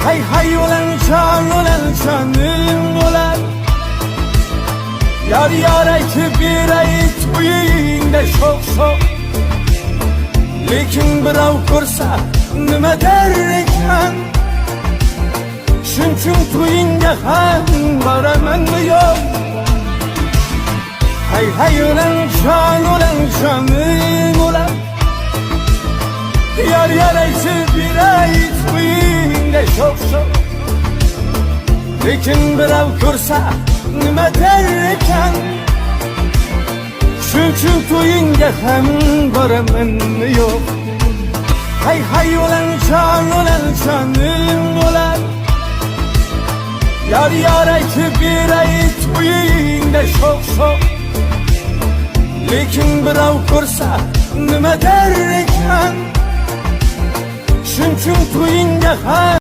hay hay olan canım olar. Yar yar aytib beray to'yingda sho'x lekin birov ko'rsa nima der ekan? Shuning uchun to'yingga ham boramanmi yo'q? Hay hay olan canım olar. Yar yar aytib beray to'yingda sho'x lekin birov ko'rsa nima der ekan? Shuning uchun to'yingga ham boramanmi yo'q? Hay hay olan canım olar. Yar yar aytib beray to'yingda sho'x lekin birov ko'rsa nima der ekan? Shuning uchun to'yingga ham